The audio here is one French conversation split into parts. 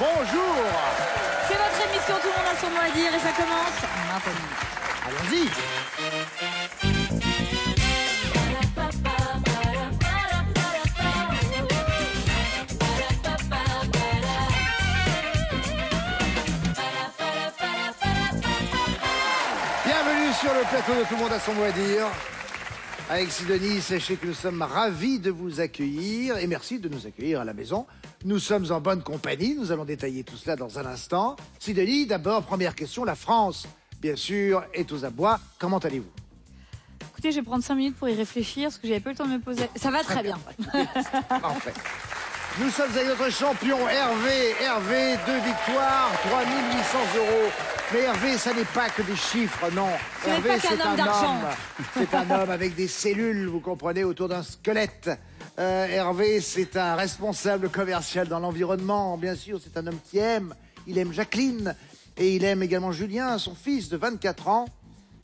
bonjour. C'est votre émission, tout le monde a son mot à dire et ça commence maintenant. Allons-y. Bienvenue sur le plateau de Tout le monde a son mot à dire. Avec Sidonie, sachez que nous sommes ravis de vous accueillir et merci de nous accueillir à la maison. Nous sommes en bonne compagnie, nous allons détailler tout cela dans un instant. Sidonie, d'abord, première question, la France, bien sûr, est aux abois. Comment allez-vous? Écoutez, je vais prendre 5 minutes pour y réfléchir parce que j'avais pas eu le temps de me poser. Ça va très bien. Parfait. Nous sommes avec notre champion Hervé. Hervé, 2 victoires, 3 800 €. Mais Hervé, ça n'est pas que des chiffres, non. Ce n'est pas qu'un homme d'argent. C'est un homme avec des cellules, vous comprenez, autour d'un squelette. Hervé, c'est un responsable commercial dans l'environnement. Bien sûr, c'est un homme qui aime. Il aime Jacqueline. Et il aime également Julien, son fils de 24 ans.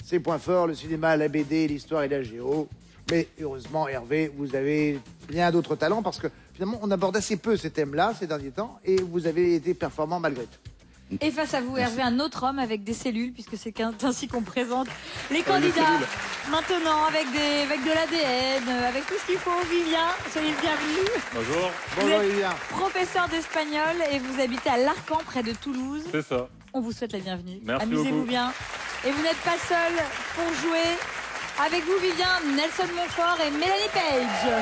Ses points forts, le cinéma, la BD, l'histoire et la géo. Mais heureusement, Hervé, vous avez bien d'autres talents parce que finalement, on aborde assez peu ces thèmes-là ces derniers temps et vous avez été performant malgré tout. Et face à vous, Hervé, un autre homme avec des cellules, puisque c'est ainsi qu'on présente les candidats. Maintenant, avec de l'ADN, avec tout ce qu'il faut. Vivien, soyez le bienvenu. Bonjour. Bonjour, Vivien. Professeur d'espagnol et vous habitez à l'Arcan, près de Toulouse. C'est ça. On vous souhaite la bienvenue. Merci Amusez-vous beaucoup. bien. Et vous n'êtes pas seul pour jouer. Avec vous, Vivien, Nelson Montfort et Mélanie Page.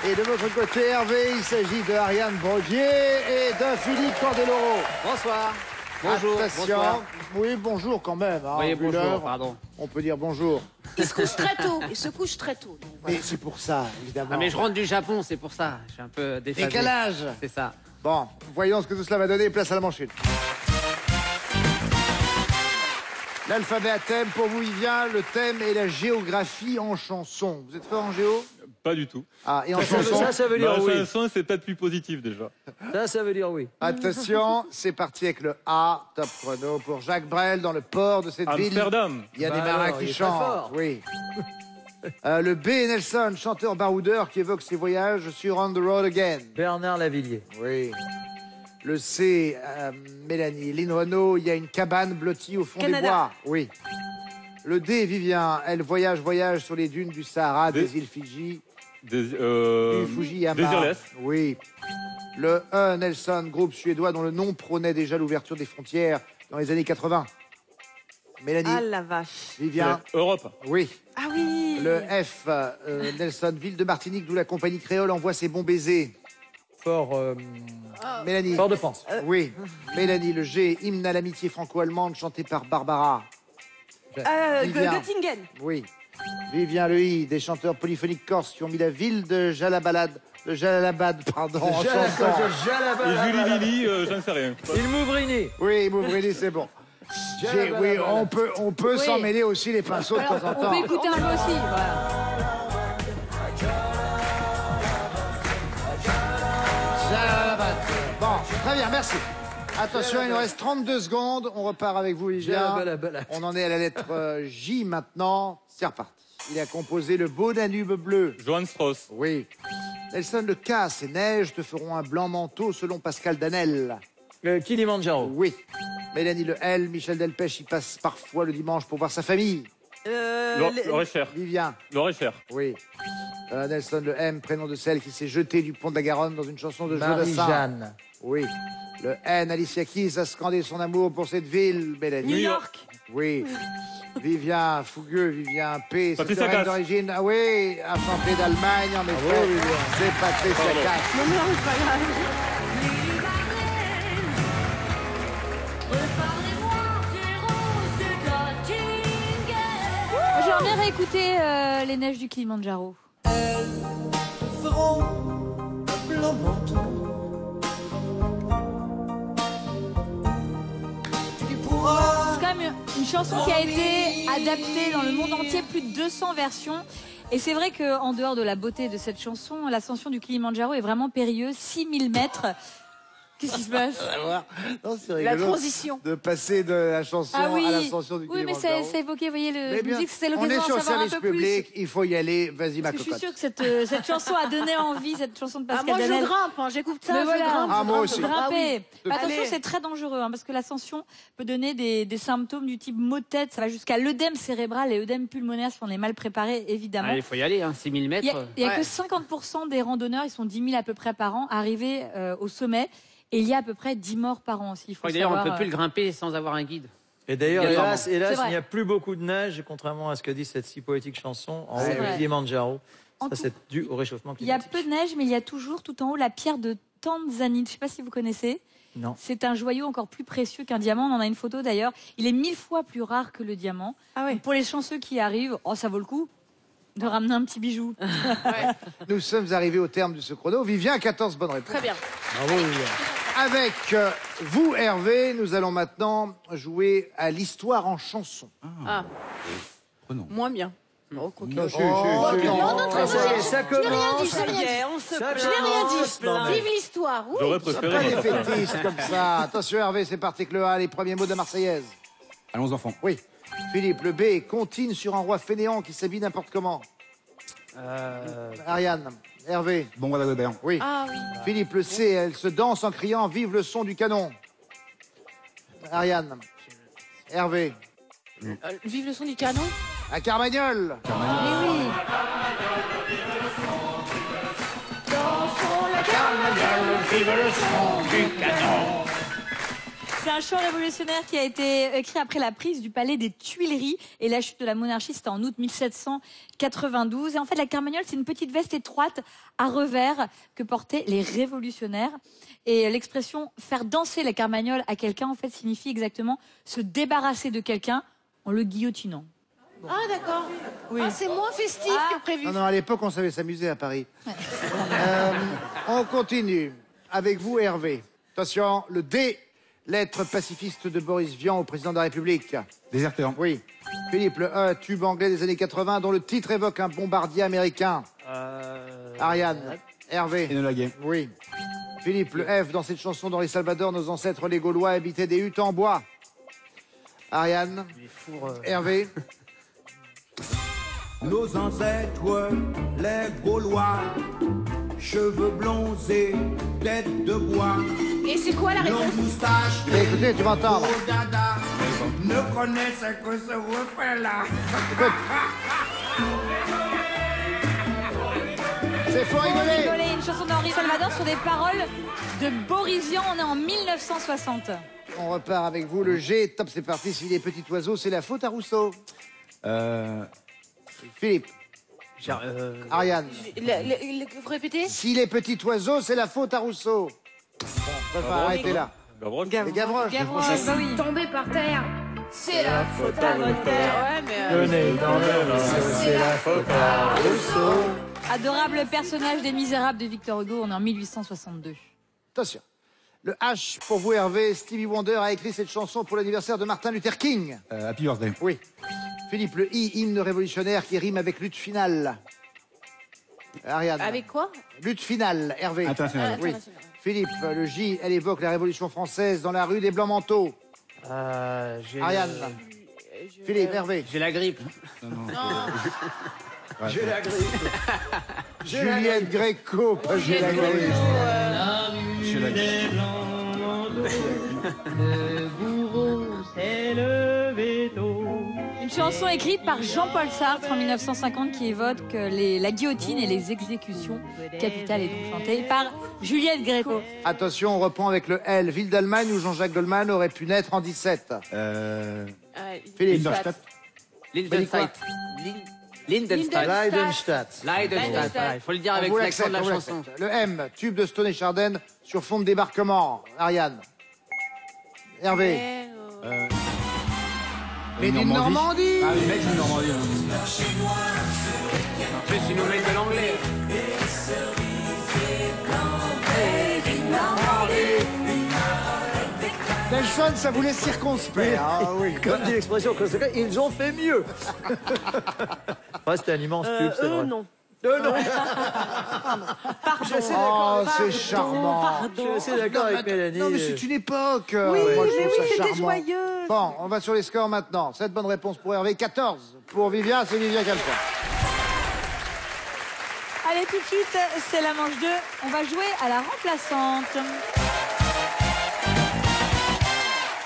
Et de votre côté, Hervé, il s'agit de Ariane Brodier et de Philippe Cordeloro. Bonsoir. Bonjour. Attention. Bonsoir. Oui, bonjour quand même. Hein, Oui, vu bonjour, l'heure, pardon. on peut dire bonjour. Il se couche très tôt. Il se couche très tôt. Donc, voilà. Mais c'est pour ça, évidemment. Ah, mais je rentre du Japon, c'est pour ça. Je suis un peu déphasé. Décalage. C'est ça. Bon, voyons ce que tout cela va donner. Place à la manche une. L'alphabet à thème pour vous, Vivien. Le thème est la géographie en chanson. Vous êtes fort en géo? Pas du tout. Ah, et en chanson? Ça veut dire Bah, oui. c'est peut-être plus positif déjà. Ça veut dire oui. Attention, c'est parti avec le A. Top chrono pour Jacques Brel dans le port de cette ville. Amsterdam. Il y a des Bah marins alors, il qui est très chantent. fort. Oui. Le B, Nelson, chanteur baroudeur qui évoque ses voyages sur On the Road Again. Bernard Lavillier. Oui. Le C, Mélanie, Lynn Renault, il y a une cabane blottie au fond Canada. des bois. Oui. Le D, Vivien, elle voyage sur les dunes du Sahara, des îles Fidji, du Fujiyama. Désirless. Oui. Le E, Nelson, groupe suédois dont le nom prônait déjà l'ouverture des frontières dans les années 80. Mélanie, Ah la vache. Vivien, Europe. oui. Ah oui. Le F, Nelson, ville de Martinique d'où la compagnie créole envoie ses bons baisers. Mélanie. Fort de France. Oui. Mélanie, le G, hymne à l'amitié franco-allemande chanté par Barbara. Vivien. Göttingen. Oui. Vivien, le I, des chanteurs polyphoniques corses qui ont mis la ville de Jalalabad, pardon, en chanson. Et Julie Lily, j'en sais rien. Il Mouvrini. Oui, Mouvrini, c'est bon. Oui, on peut s'en mêler aussi les pinceaux de Alors, temps en on temps. peut écouter un peu aussi. Voilà. Jalalabad. Bon, très bien, merci. Attention, il nous reste 32 secondes. On repart avec vous, Vivien. Jalalabad. On en est à la lettre J maintenant. C'est reparti. Il a composé le beau Danube bleu. Johann Strauss. Oui. Nelson, le K, ces neiges te feront un blanc manteau selon Pascal Danel. Kilimanjaro. Oui. Mélanie, le L, Michel Delpech, il passe parfois le dimanche pour voir sa famille. Lorécher. Vivien. Lorécher. Oui. Nelson, le M, prénom de celle qui s'est jetée du pont de la Garonne dans une chanson de Jodassin. Marie-Jeanne. Oui. Le N, Alicia Keys a scandé son amour pour cette ville, Mélanie. New York. Oui. Vivien, fougueux, Vivien P. C'est Patricia une reine Cass. d'origine, ah oui, infantée d'Allemagne, en effet. C'est Patricia Pardon. Cass. Non, non, c'est pas grave. Moi, j'aimerais bien réécouter les neiges du Kilimanjaro. feront un blanc manteau. Tu pourras. C'est quand même une chanson qui a été adaptée dans le monde entier, plus de 200 versions. Et c'est vrai qu'en dehors de la beauté de cette chanson, l'ascension du Kilimanjaro est vraiment périlleuse, 6000 mètres. Qu'est-ce qui se passe? Non, c'est La rigolo transition. de passer de la chanson Ah oui, à l'ascension du oui, mais Kilimanjaro. ça évoquait, vous voyez, Mais je bien, me dis que c'est on l'occasion est d'en sur le savoir un service peu plus. public, il faut y aller. Vas-y, ma Parce que je suis cocotte. sûre que cette chanson a donné envie, cette chanson de Ah, Pascal moi, je Danel. grimpe, hein, j'écoute ça, Mais je voilà. grimpe. Ah, je moi grimpe, aussi. je grimpe. Grimper. Ah oui. Mais attention, Allez. c'est très dangereux parce que l'ascension peut donner des symptômes du type maux de tête. Ça va jusqu'à l'œdème cérébral et l'œdème pulmonaire si on est mal préparé, évidemment. Il faut y aller, 6000 mètres. Il y a Ouais. que 50% des randonneurs, ils sont 10 000 à peu près par an, arrivés au sommet. Et il y a à peu près 10 morts par an aussi. Il faut D'ailleurs, on ne savoir, peut plus le grimper sans avoir un guide. Et d'ailleurs, hélas, C'est vrai. il n'y a plus beaucoup de neige, contrairement à ce que dit cette si poétique chanson, en haut C'est de vrai. Kilimanjaro. En Ça, tout- c'est dû au réchauffement Il y a climatique. peu de neige, mais il y a toujours tout en haut la pierre de Tanzanite. Je ne sais pas si vous connaissez. Non. C'est un joyau encore plus précieux qu'un diamant. On en a une photo d'ailleurs. Il est 1000 fois plus rare que le diamant. Ah oui. Donc, pour les chanceux qui arrivent, ça vaut le coup de ramener un petit bijou. Nous sommes arrivés au terme de ce chrono. Vivien, 14 bonnes réponses. Très bien. Bravo, Vivien. Avec vous, Hervé, nous allons maintenant jouer à l'histoire en chanson. Ah. Prenons. Moins bien. Oh, Non, non, si, non, très Ça y est, bien. ça Je n'ai rien commence. dit, je n'ai rien dit. on se Je n'ai rien dit. Non, mais- Vive l'histoire. Oui. J'aurais Pas préféré. défaitiste comme ça. Attention, Hervé, c'est parti que le A, les premiers mots de la Marseillaise. Allons, enfants. Oui. Philippe, le B, contine sur un roi fainéant qui s'habille n'importe comment. Ariane, Hervé. Bon, voilà, Weber. Oui. Ah oui. Philippe, le C, elle se danse en criant « Vive le son du canon ». Ariane, Hervé. Vive le son du canon. À Carmagnole. Mais oui. C'est un chant révolutionnaire qui a été écrit après la prise du palais des Tuileries et la chute de la monarchie, c'était en août 1792. Et en fait, la carmagnole, c'est une petite veste étroite à revers que portaient les révolutionnaires. Et l'expression « faire danser la carmagnole à quelqu'un » en fait signifie exactement se débarrasser de quelqu'un en le guillotinant. Ah d'accord. Oui. Ah, c'est moins festif que prévu. Non, non, à l'époque, on savait s'amuser à Paris. On continue. Avec vous, Hervé. Attention, le D, lettre pacifiste de Boris Vian au président de la République. Déserteur. Oui. Philippe, le E, tube anglais des années 80 dont le titre évoque un bombardier américain. Ariane, Hervé. Enola Gay. Oui. Philippe, le F, dans cette chanson d'Henri Salvador, nos ancêtres les Gaulois habitaient des huttes en bois. Ariane, Hervé. Nos ancêtres, les Gaulois, cheveux blonds et tête de bois, Et c'est quoi la réponse? longue moustache, Mais écoutez, tu m'entends. gros dada, ne connaissent que ce refrain-là. C'est faux Pour rigoler. rigoler, une chanson d'Henri Salvador sur des paroles de Boris Vian. On est en 1960. On repart avec vous, le G. Top, c'est parti. Si les petits oiseaux, c'est la faute à Rousseau. Philippe, Ariane. Vous répétez? Si les petits oiseaux, c'est la faute à Rousseau. Bon, on va arrêter là. Gavroche. Les Gavroche. Gavroche, bah oui. Tomber par terre, c'est la faute à Voltaire. Ouais, mais. Venez dans le c'est la faute à Rousseau. Adorable personnage des Misérables de Victor Hugo. On est en 1862. Attention. Le H pour vous, Hervé. Stevie Wonder a écrit cette chanson pour l'anniversaire de Martin Luther King. Happy Birthday. Oui. Philippe, le I, hymne révolutionnaire qui rime avec lutte finale. Ariane. Avec quoi? Lutte finale, Hervé. International. Oui. Philippe, le J, elle évoque la Révolution française dans la rue des Blancs-Manteaux. Ariane. Philippe, Hervé. J'ai la grippe. J'ai la grille. Juliette Gréco, pas Juliette Gréco. Chez la gueule. Une chanson écrite par Jean-Paul Sartre en 1950 qui évoque la guillotine et les exécutions capitales et donc chantée par Juliette Gréco. Attention, on reprend avec le L. Ville d'Allemagne où Jean-Jacques Goldman aurait pu naître en 17. Philippe. Lindenstadt. Lindenstadt. Lindenstadt. Leidenstadt. Leidenstadt. Voilà, il faut le dire On avec vous l'accent de la l'accepte, on vous chanson. l'accepte. Le M, tube de Stone et Chardin sur fond de débarquement. Ariane. Hervé. Mais d'une Normandie. Ah, les mecs d'une Normandie. En plus, ils nous mettent de l'anglais. Nelson, ça voulait circonspect. Ah oui. Comme dit l'expression, ils ont fait mieux. Ouais, c'était un immense tube, c'est vrai. Non. Non. Je suis d'accord. Oh, c'est charmant. Je suis assez d'accord avec Mélanie. Non, mais c'est une époque. Oui, Moi, je mais trouve oui, ça c'était charmant. joyeux. Bon, on va sur les scores maintenant. 7 bonnes réponses pour Hervé, 14 pour Vivien. C'est Vivien qui a le point. Allez, tout de suite, c'est la manche 2. On va jouer à la remplaçante.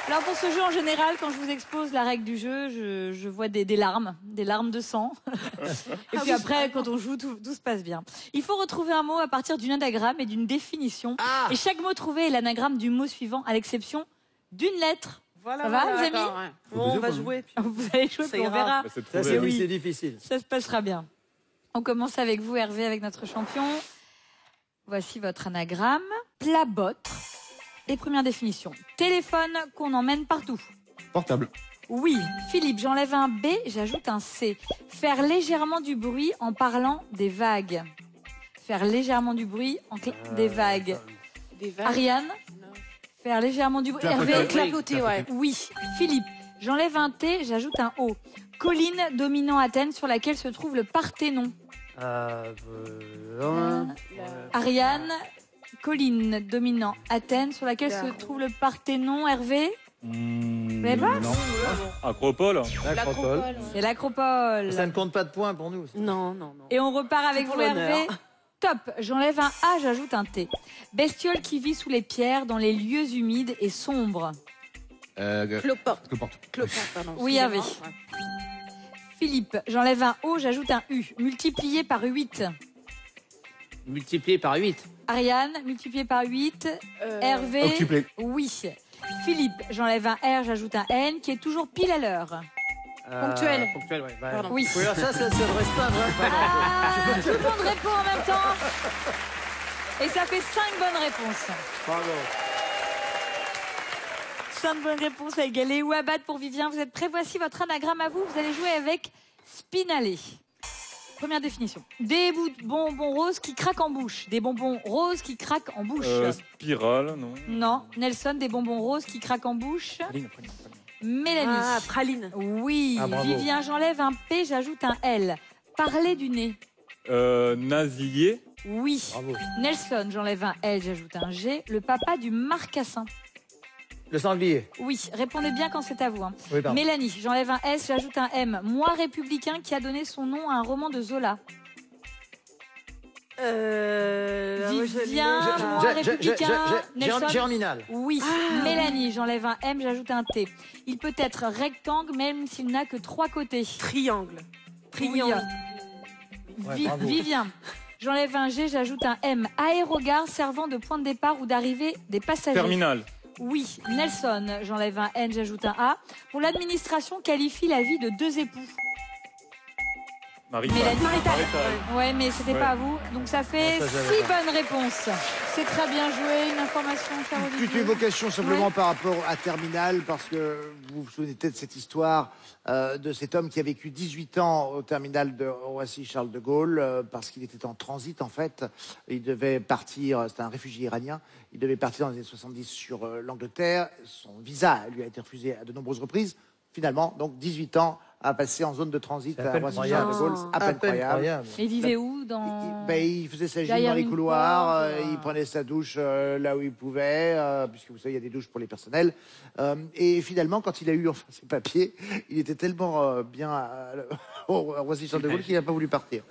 Alors pour ce jeu en général, quand je vous expose la règle du jeu, je vois des larmes de sang. Et puis après, quand on joue, tout se passe bien. Il faut retrouver un mot à partir d'une anagramme et d'une définition. Ah. Et chaque mot trouvé est l'anagramme du mot suivant, à l'exception d'une lettre. Voilà, Ça va, voilà, les amis? d'accord, ouais. Bon, on va jouer. Puis... Vous allez jouer, Ça puis on ira. verra. Bah, c'est Ça, trouvé. c'est difficile. Ça se passera bien. On commence avec vous, Hervé, avec notre champion. Voici votre anagramme. Plabotre. Et première définition. Téléphone qu'on emmène partout. Portable. Oui. Philippe, j'enlève un B, j'ajoute un C. Faire légèrement du bruit en parlant des vagues. Faire légèrement du bruit en des vagues. Des vagues. Ariane, faire légèrement du bruit. Clapoter. Hervé, Clapoter, ouais. oui. Philippe, j'enlève un T, j'ajoute un O. Colline dominant Athènes sur laquelle se trouve le Parthénon. Ariane, colline dominant Athènes sur laquelle se trouve le Parthénon. Hervé, Mais pas. Non. Acropole. L'acropole. c'est l'acropole. Ça ne compte pas de points pour nous. Non, non, non. Et on repart avec pour vous, l'honneur. Hervé. Top, j'enlève un A, j'ajoute un T. Bestiole qui vit sous les pierres, dans les lieux humides et sombres. Cloporte. Cloporte. Cloporte, pardon. Oui, excusez-moi. Hervé. Philippe, j'enlève un O, j'ajoute un U. Multiplié par 8. Multiplié par 8. Ariane, multiplié par 8. Hervé. Octuplé. Oui. Philippe, j'enlève un R, j'ajoute un N, qui est toujours pile à l'heure. Ponctuel. Ponctuel, ouais. Pardon. Oui. Oui, alors ça s'adresse pas vraiment. Ah, tout le monde répond en même temps. Et ça fait 5 bonnes réponses. Bravo. 5 bonnes réponses à égaler ou à battre pour Vivien. Vous êtes prêts? Voici votre anagramme à vous. Vous allez jouer avec Spinalé. Première définition. Des bonbons roses qui craquent en bouche. Des bonbons roses qui craquent en bouche. Spirale, non. Non. Nelson, des bonbons roses qui craquent en bouche. Praline. Mélanie. Ah, praline. Oui. Ah, bravo. Vivien, j'enlève un P, j'ajoute un L. Parler du nez. Nasillé. Oui. Bravo. Nelson, j'enlève un L, j'ajoute un G. Le papa du marcassin. Le sanglier. Oui, répondez bien quand c'est à vous. Hein. Oui, pardon. Mélanie, j'enlève un S, j'ajoute un M. Moi républicain qui a donné son nom à un roman de Zola. Vivien, moi républicain, Nelson. Germinal. Oui, Mélanie, j'enlève un M, j'ajoute un T. Il peut être rectangle même s'il n'a que 3 côtés. Triangle. Oui. Triangle. Ouais, bravo. Vivien, j'enlève un G, j'ajoute un M. Aérogare servant de point de départ ou d'arrivée des passagers. Terminal. Oui, Nelson, j'enlève un N, j'ajoute un A. Pour l'administration, qualifie la vie de 2 époux. Marital. Mélanie. Marital. Ouais, mais c'était Ouais. pas à vous. Donc ça fait Non, ça, j'avais 6 pas. bonnes réponses. C'est très bien joué. Une information, cher Toute Olivier. évocation simplement Ouais. par rapport à Terminal, parce que vous vous souvenez peut-être de cette histoire de cet homme qui a vécu 18 ans au terminal de Roissy-Charles de Gaulle, parce qu'il était en transit en fait. Il devait partir, c'était un réfugié iranien, il devait partir dans les années 70 sur l'Angleterre. Son visa lui a été refusé à de nombreuses reprises. Finalement, donc 18 ans à passer en zone de transit C'est à à peine Roissy-Charles de Gaulle. croyable. À peine croyable. Mais il vivait où dans... Il faisait sa gym Derrière dans les une couloirs, porte, il prenait sa douche là où il pouvait, puisque vous savez, il y a des douches pour les personnels. Et finalement, quand il a eu enfin ses papiers, il était tellement bien au Roissy-Charles de Gaulle qu'il n'a pas voulu partir.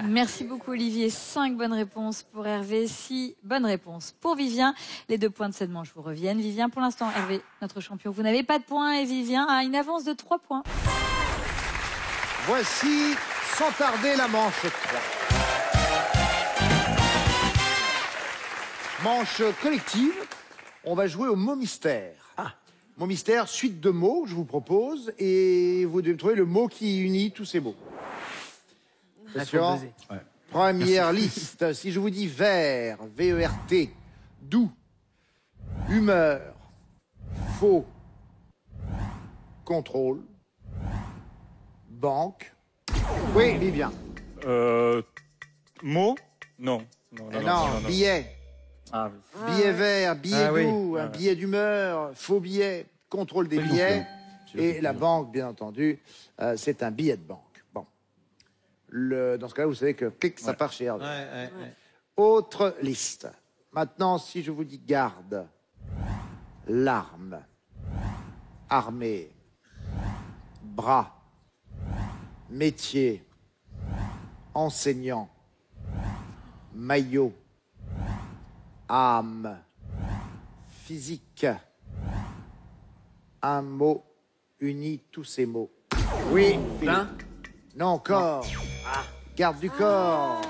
Merci beaucoup Olivier. 5 bonnes réponses pour Hervé, 6 bonnes réponses pour Vivien. Les 2 points de cette manche vous reviennent. Vivien, pour l'instant, Hervé, notre champion, vous n'avez pas de points et Vivien a une avance de 3 points. Voici, sans tarder, la manche 3. Manche collective, on va jouer au mot mystère. Mot mystère, suite de mots que je vous propose, et vous devez trouver le mot qui unit tous ces mots. Attention. Ouais. Première liste, si je vous dis vert, V-E-R-T, doux, humeur, faux, contrôle, banque. Oui, Vivien. Mot. Non. Non, billet. Ah oui. Billet vert, billet Ah oui. doux, un billet d'humeur, faux billet, contrôle des C'est le billets. confiant. C'est le Et confiant. la banque, bien entendu, c'est un billet de banque. Bon. Dans ce cas-là, vous savez que clic, ça Ouais. part chez Hervé. Ouais. Autre liste. Maintenant, si je vous dis garde, larme, armée, bras, métier, enseignant, maillot, âme, physique, un mot unit tous ces mots. Oui, Plein. non, corps. Garde du corps.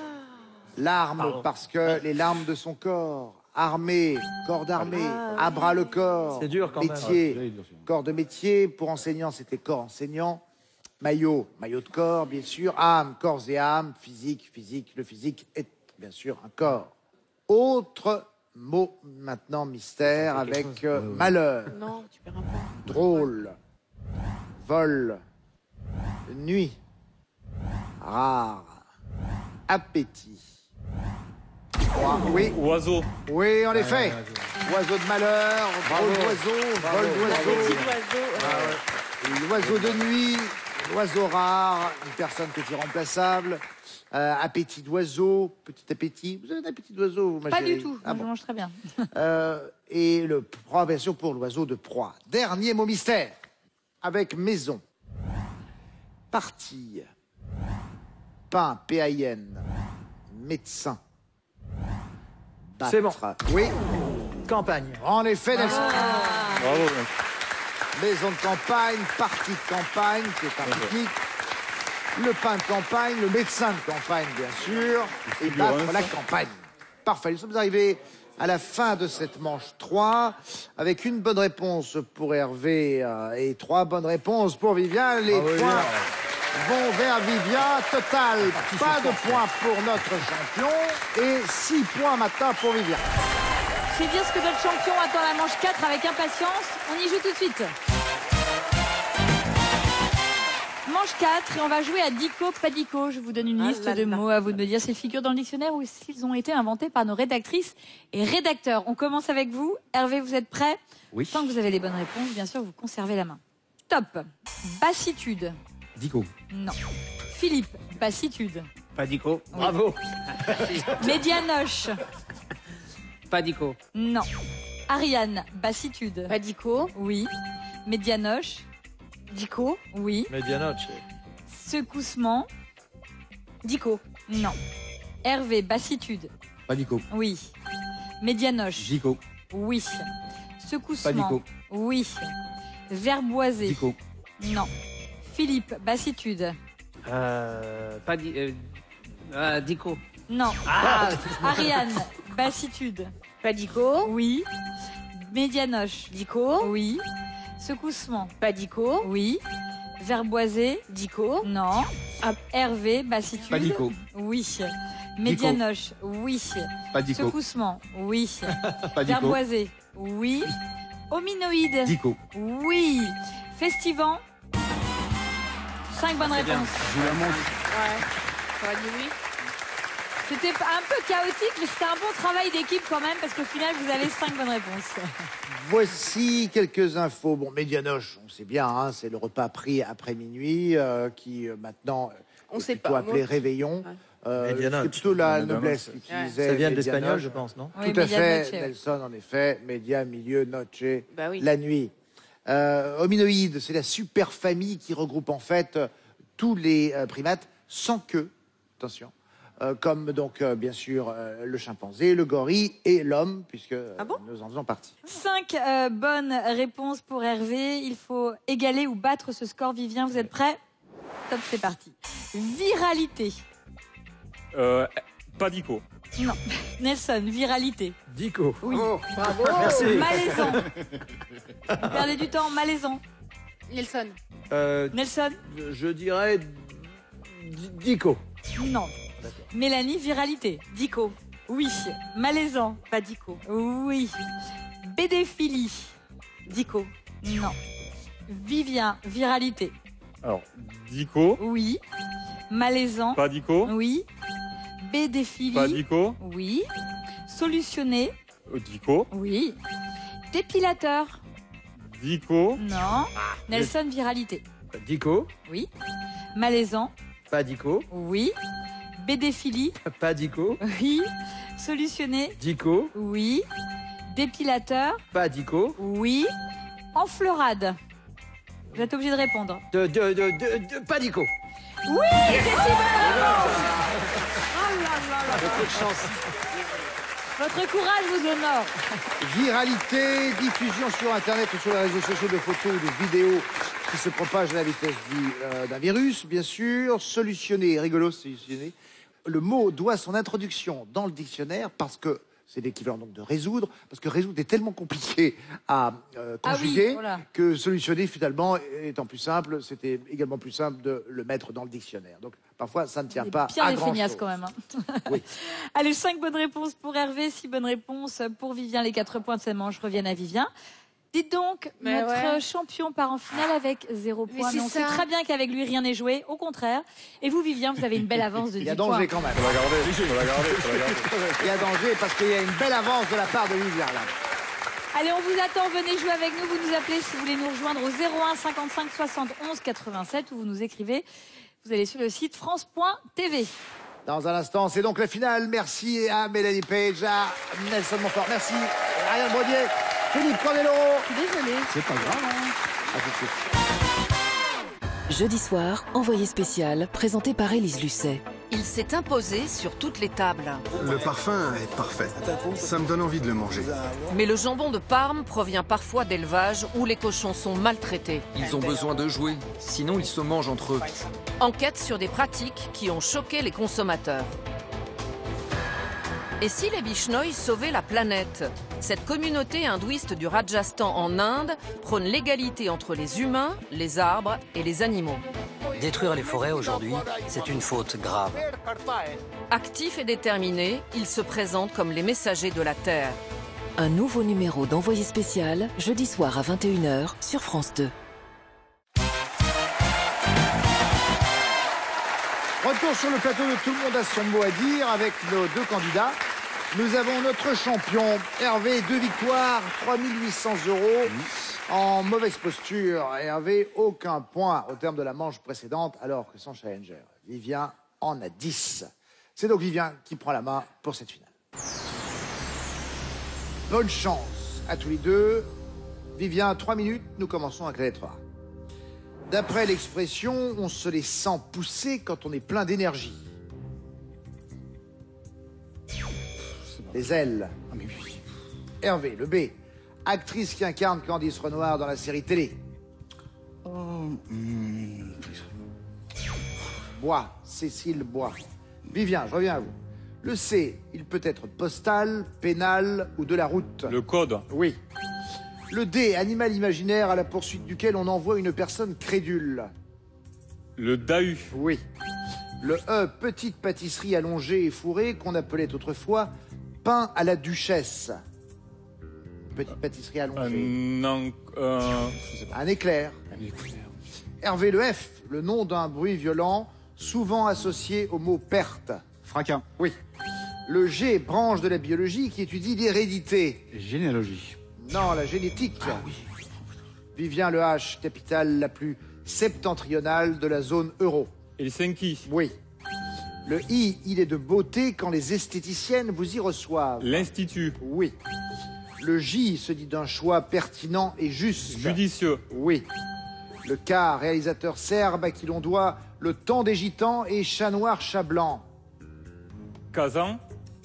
Larmes, Pardon. parce que les larmes de son corps. Armée, corps d'armée. À bras le corps. C'est dur quand même. Métier, corps de métier. Pour enseignant, c'était corps enseignant. Maillot, maillot de corps, bien sûr. Âme, corps et âme. Physique, physique. Le physique est, bien sûr, un corps. Autre mot, maintenant, mystère, avec malheur, Non, tu perds un point. drôle, vol, nuit, rare, appétit. Oui, Oiseau. oui, en effet. Oiseau de malheur, drôle d'oiseau, vol Petit d'oiseau, oiseau. l'oiseau de nuit, l'oiseau rare, une personne qui est irremplaçable, appétit d'oiseau, petit appétit. Vous avez un appétit d'oiseau, vous, ma Pas chérie? du tout. Ah Je bon. mange très bien. Et le proie, bien sûr, pour l'oiseau de proie. Dernier mot mystère, avec maison, partie, pain, P-A-I-N, médecin, battre. C'est bon. Oui, Campagne. en effet, Nelson. Bravo. Maison de campagne, partie de campagne, qui est un pique-nique. Le pain de campagne, le médecin de campagne, bien sûr, et battre la campagne. Parfait, nous sommes arrivés à la fin de cette manche 3, avec une bonne réponse pour Hervé et 3 bonnes réponses pour Vivien. Les points vont vers Vivien. Total, pas de points pour notre champion et 6 points maintenant pour Vivien. C'est dire ce que notre champion attend la manche 4 avec impatience. On y joue tout de suite. Manche 4 et on va jouer à dico, pas dico. Je vous donne une Ah liste là de là. mots à vous de me dire s'ils figurent dans le dictionnaire ou s'ils ont été inventés par nos rédactrices et rédacteurs. On commence avec vous. Hervé, vous êtes prêt? Oui. Tant que vous avez les bonnes réponses, bien sûr, vous conservez la main. Top. Bassitude. Dico. Non. Philippe, bassitude. Padico. Bravo. Médianoche. Padico. Non. Ariane, bassitude. Padico. Oui. Médianoche. Dico. Oui. Medianoche. Secoussement. Dico. Non. Hervé, bassitude. Pas Dico. Oui. Médianoche. Dico. Oui. Pas Secoussement. Dico. Oui. Verboisé. Dico. Non. Philippe, bassitude. Dico. Non. Ariane, bassitude. Padico. Oui. Médianoche. Dico. Oui. Secoussement. Padico. Oui. Verboisé. Dico. Non. Hervé, bassitude. Pas Dico. Oui. Médianoche. Oui. Pas Dico. Secoussement. Oui. Pas Dico. Verboisé. Oui. Hominoïde. Dico. Oui. Festivant. 5 bonnes réponses. Ouais. J'aurais dit oui. C'était un peu chaotique, mais c'était un bon travail d'équipe quand même, parce qu'au final, vous avez 5 bonnes réponses. Voici quelques infos. Bon, Médianoche, on sait bien, hein, c'est le repas pris après minuit qui maintenant On est sait plutôt pas, appelé moi. réveillon. Médianoche. C'est plutôt la Médianoche. noblesse qui utilisait Ça vient de Médianoche. l'espagnol, je pense, non? Oui, Tout à fait, Medianoche, ouais. Nelson, en effet. Média, milieu, noche, Bah oui. la nuit. Hominoïde, c'est la super famille qui regroupe en fait tous les primates sans queue. Attention. Comme donc, bien sûr, le chimpanzé, le gorille et l'homme, puisque Ah bon nous en faisons partie. 5 bonnes réponses pour Hervé. Il faut égaler ou battre ce score. Vivien, vous êtes prêts? Top, c'est parti. Viralité. Padico. Non. Nelson, viralité. Dico. Oui. Bravo. Merci. Malaisant. Vous perdez du temps, malaisant. Nelson. Nelson? Je dirais Dico. Non. Mélanie, viralité. Dico. Oui. Malaisant. Padico. Oui. Bédéphilie. Dico. Non. Vivien, viralité. Alors, Dico. Oui. Malaisant. Padico. Oui. Bédéphilie. Padico. Oui. Solutionner. Dico. Oui. Dépilateur. Dico. Non. Nelson, viralité. Dico. Oui. Malaisant. Pas Dico. Oui. Bédéphilie. Pas Dico. Oui. Solutionner. Dico. Oui. Dépilateur. Pas Dico. Oui. Enfleurade. Vous êtes obligé de répondre. Pas Dico. Oui, c'est si bon. Beaucoup de chance. Votre courage vous honore. Viralité, diffusion sur Internet ou sur les réseaux sociaux de photos ou de vidéos qui se propagent à la vitesse d'un virus, bien sûr. Solutionner, rigolo, solutionner. Le mot doit son introduction dans le dictionnaire parce que c'est l'équivalent donc de résoudre, parce que résoudre est tellement compliqué à conjuguer voilà. que solutionner finalement étant plus simple, c'était également plus simple de le mettre dans le dictionnaire. Donc parfois ça ne tient pas Pire à les grand feignasses chose. quand même. Hein. Oui. Allez, 5 bonnes réponses pour Hervé, 6 bonnes réponses pour Vivien. Les 4 points de cette manche reviennent à Vivien. Dites donc, Mais notre ouais. champion part en finale avec 0 Mais points. c'est Mais on sait ça. très bien qu'avec lui, rien n'est joué. Au contraire. Et vous, Vivien, vous avez une belle avance de 10 Il y a points. danger quand même. Faut la garder, faut la garder, faut la garder. Il y a danger parce qu'il y a une belle avance de la part de Vivien là. Allez, on vous attend. Venez jouer avec nous. Vous nous appelez si vous voulez nous rejoindre au 01 55 71 87 ou vous nous écrivez. Vous allez sur le site France.tv. Dans un instant, c'est donc la finale. Merci à Mélanie Page, à Nelson Montfort. Merci à Ariane Brodier, Philippe Corneloro. Désolée. C'est pas grave. À tout de suite. Jeudi soir, envoyé spécial, présenté par Élise Lucet. Il s'est imposé sur toutes les tables. Le parfum est parfait. Ça me donne envie de le manger. Mais le jambon de Parme provient parfois d'élevages où les cochons sont maltraités. Ils ont besoin de jouer, sinon ils se mangent entre eux. Enquête sur des pratiques qui ont choqué les consommateurs. Et si les Bishnoi sauvaient la planète? Cette communauté hindouiste du Rajasthan en Inde prône l'égalité entre les humains, les arbres et les animaux. Détruire les forêts aujourd'hui, c'est une faute grave. Actifs et déterminés, ils se présentent comme les messagers de la Terre. Un nouveau numéro d'envoyé spécial, jeudi soir à 21h sur France 2. Retour sur le plateau de Tout le monde a son mot à dire avec nos deux candidats. Nous avons notre champion, Hervé, 2 victoires, 3800 €. En mauvaise posture, Hervé, aucun point au terme de la manche précédente, alors que son challenger, Vivien, en a 10. C'est donc Vivien qui prend la main pour cette finale. Bonne chance à tous les deux. Vivien, 3 minutes, nous commençons avec la lettre A. D'après l'expression, on se les sent pousser quand on est plein d'énergie. Les ailes. Hervé, le B. Actrice qui incarne Candice Renoir dans la série télé. Bois, Cécile Bois. Vivien, je reviens à vous. Le C, il peut être postal, pénal ou de la route. Le code. Oui. Le D, animal imaginaire à la poursuite duquel on envoie une personne crédule. Le dahu. Oui. Le E, petite pâtisserie allongée et fourrée qu'on appelait autrefois pain à la duchesse. Petite pâtisserie allongée. Je sais pas. Un éclair. Hervé, le F, le nom d'un bruit violent, souvent associé au mot perte. Fracas. Oui. Le G, branche de la biologie qui étudie l'hérédité. Généalogie. Non, la génétique. Ah oui. Vivien, le H, capitale la plus septentrionale de la zone euro. Helsinki. Oui. Le I, il est de beauté quand les esthéticiennes vous y reçoivent. L'Institut. Oui. Le J se dit d'un choix pertinent et juste. Judicieux. Oui. Le K, réalisateur serbe à qui l'on doit Le Temps des Gitans et Chat Noir, Chat Blanc. Kazan.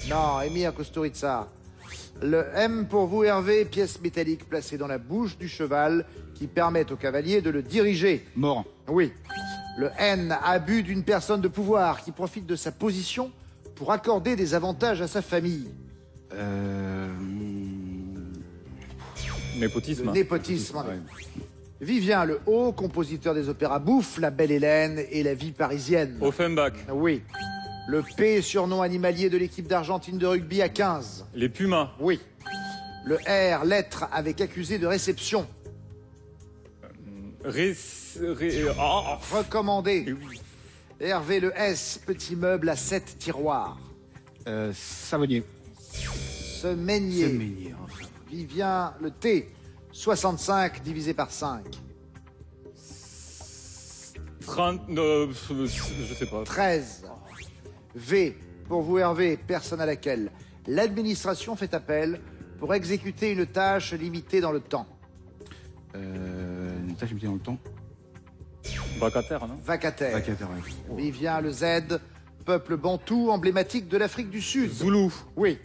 Non, Emir Kusturica. Le M pour vous, Hervé, pièce métallique placée dans la bouche du cheval qui permet au cavalier de le diriger. Mort. Oui. Le N, abus d'une personne de pouvoir qui profite de sa position pour accorder des avantages à sa famille. Népotisme. Le népotisme. Ouais. Vivien, le O, compositeur des opéras Bouffe, La Belle Hélène et La Vie parisienne. Offenbach. Oui. Le P, surnom animalier de l'équipe d'Argentine de rugby à 15. Les Pumas. Oui. Le R, lettre avec accusé de réception. Recommandé. Hervé, le S, petit meuble à 7 tiroirs. Savonnier. Semainier. Semainier. Vivien, le T, 65 divisé par 5. 30. Je sais pas. 13. V. Pour vous, Hervé, personne à laquelle l'administration fait appel pour exécuter une tâche limitée dans le temps. Une tâche limitée dans le temps. Vacataire, non? Vacataire. Vacataire, ouais. Il vient le Z. Peuple bantou emblématique de l'Afrique du Sud. Zoulou. Oui.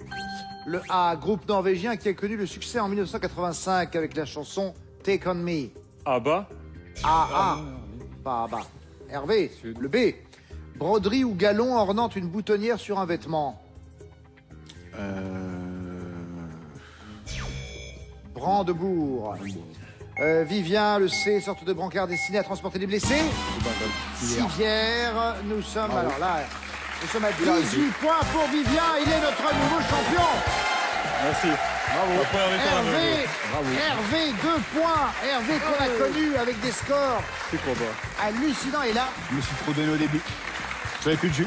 Le A. Groupe norvégien qui a connu le succès en 1985 avec la chanson Take On Me. Abba. A. Pas A. Hervé. Le B. Broderie ou galon ornant une boutonnière sur un vêtement. Brandebourg. Vivien, le C, sorte de brancard destiné à transporter les blessés. Civière, nous sommes, alors là, nous sommes à 18 points pour Vivien, il est notre nouveau champion. Merci. Bravo. La première victoire à Hervé, Bravo. Hervé, 2 points. Hervé qu'on a connu avec des scores C'est trop bas. hallucinants. Et là, Je me suis trop donné au début. J'avais plus de jus.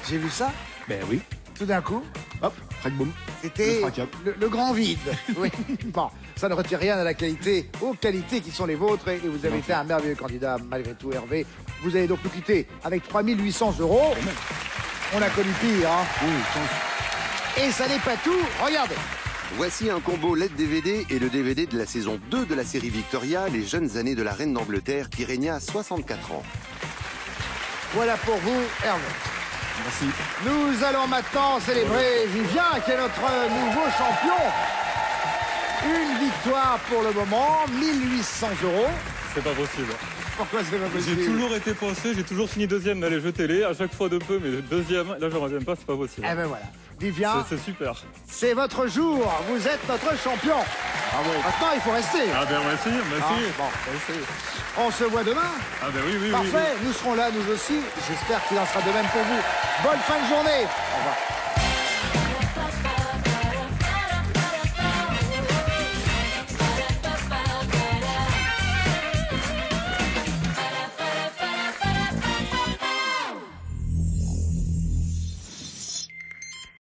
j'ai vu ça, Ben oui. tout d'un coup, Hop, crack boom. c'était Le fracas. le grand vide. Oui. Bon, ça ne retire rien à la qualité, aux qualités qui sont les vôtres. Et vous avez été un merveilleux candidat, malgré tout, Hervé. Vous allez donc nous quitter avec 3 800 €. On a connu pire, hein. Oui, chance. Et ça n'est pas tout. Regardez. Voici un combo LED DVD et le DVD de la saison 2 de la série Victoria, les jeunes années de la reine d'Angleterre qui régna à 64 ans. Voilà pour vous, Hervé. Merci. Nous allons maintenant célébrer Vivien, qui est notre nouveau champion. Une victoire pour le moment, 1800 €. C'est pas possible. Pourquoi c'est pas possible? J'ai toujours été pensé, j'ai toujours fini deuxième dans les jeux télé, à chaque fois de peu, mais deuxième, là je reviens pas, c'est pas possible. Eh ben voilà. Vivien, C'est super. c'est votre jour. Vous êtes notre champion. Bravo. Maintenant, il faut rester. Ah ben on va essayer, on va Ah, essayer. bon. On va essayer. On se voit demain. Ah ben oui, oui, Parfait. oui. Nous serons là, nous aussi. J'espère qu'il en sera de même pour vous. Bonne fin de journée. Au revoir.